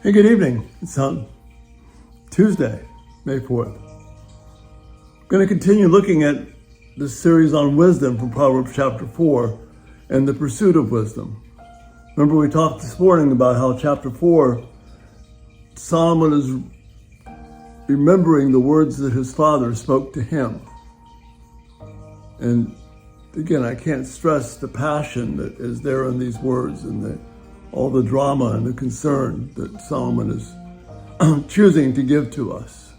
Hey, good evening. It's Tuesday, May 4th. I'm going to continue looking at this series on wisdom from Proverbs chapter 4 and the pursuit of wisdom. Remember, we talked this morning about how chapter 4, Solomon is remembering the words that his father spoke to him. And again, I can't stress the passion that is there in these words and all the drama and the concern that Solomon is choosing to give to us.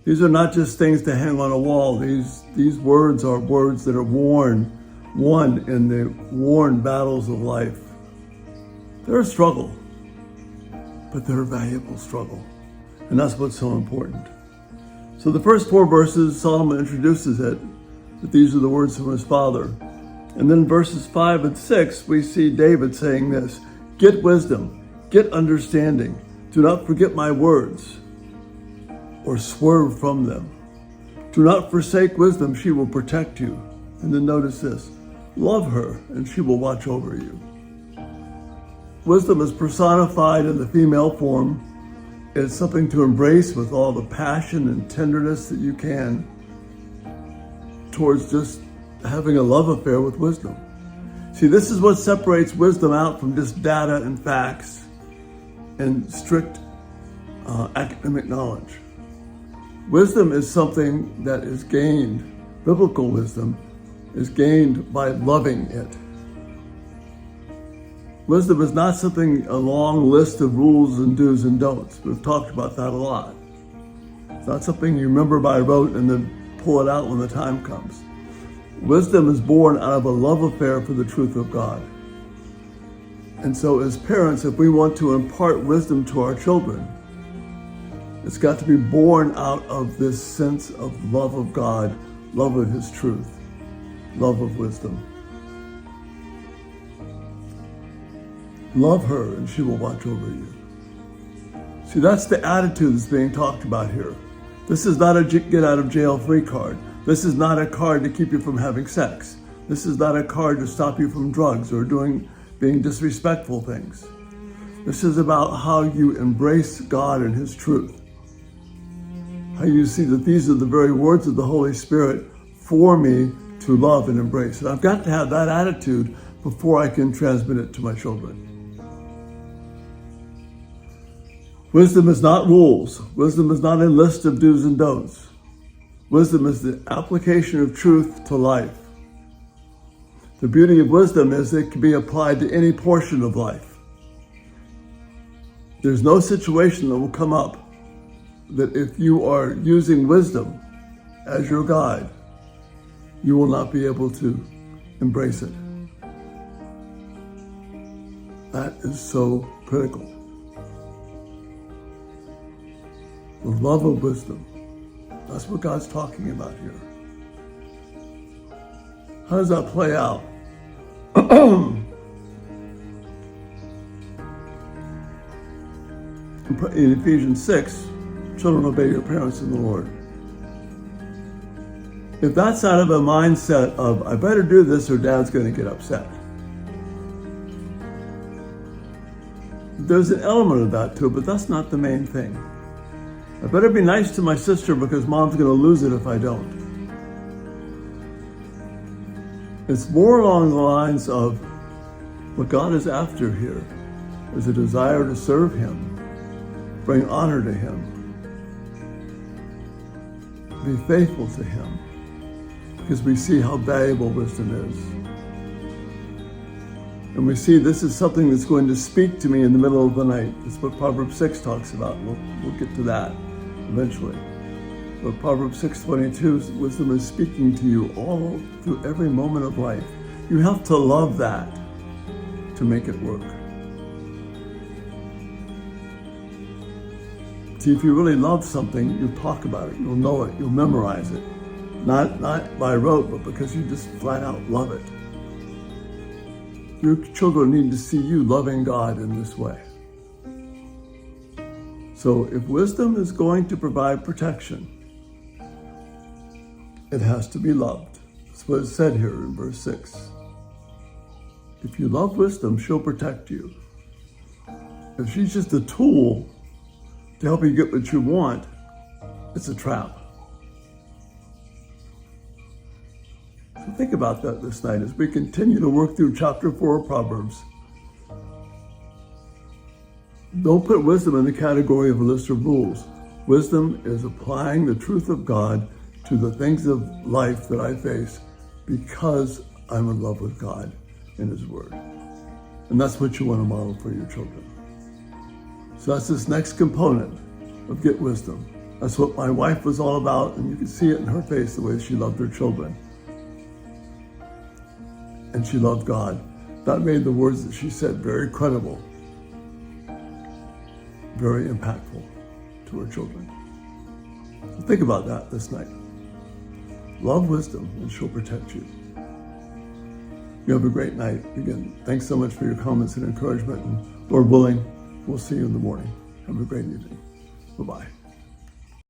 These are not just things to hang on a wall. These words are words that are won in the worn battles of life. They're a struggle, but they're a valuable struggle. And that's what's so important. So the first 4 verses, Solomon introduces it, that these are the words from his father. And then verses 5 and 6, we see David saying this: get wisdom, get understanding. Do not forget my words or swerve from them. Do not forsake wisdom, she will protect you. And then notice this: love her and she will watch over you. Wisdom is personified in the female form. It's something to embrace with all the passion and tenderness that you can towards just having a love affair with wisdom. See, this is what separates wisdom out from just data and facts and strict academic knowledge. Wisdom is something that is gained, biblical wisdom is gained by loving it. Wisdom is not something, a long list of rules and do's and don'ts. We've talked about that a lot. It's not something you remember by rote and then pull it out when the time comes. Wisdom is born out of a love affair for the truth of God. And so as parents, if we want to impart wisdom to our children, it's got to be born out of this sense of love of God, love of his truth, love of wisdom. Love her and she will watch over you. See, that's the attitude that's being talked about here. This is not a get out of jail free card. This is not a card to keep you from having sex. This is not a card to stop you from drugs or being disrespectful things. This is about how you embrace God and his truth. How you see that these are the very words of the Holy Spirit for me to love and embrace. And I've got to have that attitude before I can transmit it to my children. Wisdom is not rules. Wisdom is not a list of do's and don'ts. Wisdom is the application of truth to life. The beauty of wisdom is it can be applied to any portion of life. There's no situation that will come up that if you are using wisdom as your guide, you will not be able to embrace it. That is so critical. The love of wisdom. That's what God's talking about here. How does that play out? In Ephesians 6, children, obey your parents in the Lord. If that's out of a mindset of, I better do this or dad's going to get upset, there's an element of that too, but that's not the main thing. I better be nice to my sister because mom's going to lose it if I don't. It's more along the lines of what God is after here is a desire to serve him, bring honor to him, be faithful to him, because we see how valuable wisdom is. And we see this is something that's going to speak to me in the middle of the night. That's what Proverbs 6 talks about. We'll get to that eventually. But Proverbs 6:22, wisdom is speaking to you all through every moment of life. You have to love that to make it work. See, if you really love something, you'll talk about it, you'll know it, you'll memorize it. Not by rote, but because you just flat out love it. Your children need to see you loving God in this way. So if wisdom is going to provide protection, it has to be loved. That's what it said here in verse 6. If you love wisdom, she'll protect you. If she's just a tool to help you get what you want, it's a trap. So think about that this night as we continue to work through chapter 4 of Proverbs. Don't put wisdom in the category of a list of rules. Wisdom is applying the truth of God to the things of life that I face because I'm in love with God and His Word. And that's what you want to model for your children. So that's this next component of get wisdom. That's what my wife was all about, and you can see it in her face, the way she loved her children. And she loved God. That made the words that she said very credible, very impactful to her children. So think about that this night. Love wisdom, and she'll protect you. You have a great night. Again, thanks so much for your comments and encouragement. And Lord willing, we'll see you in the morning. Have a great evening. Bye-bye.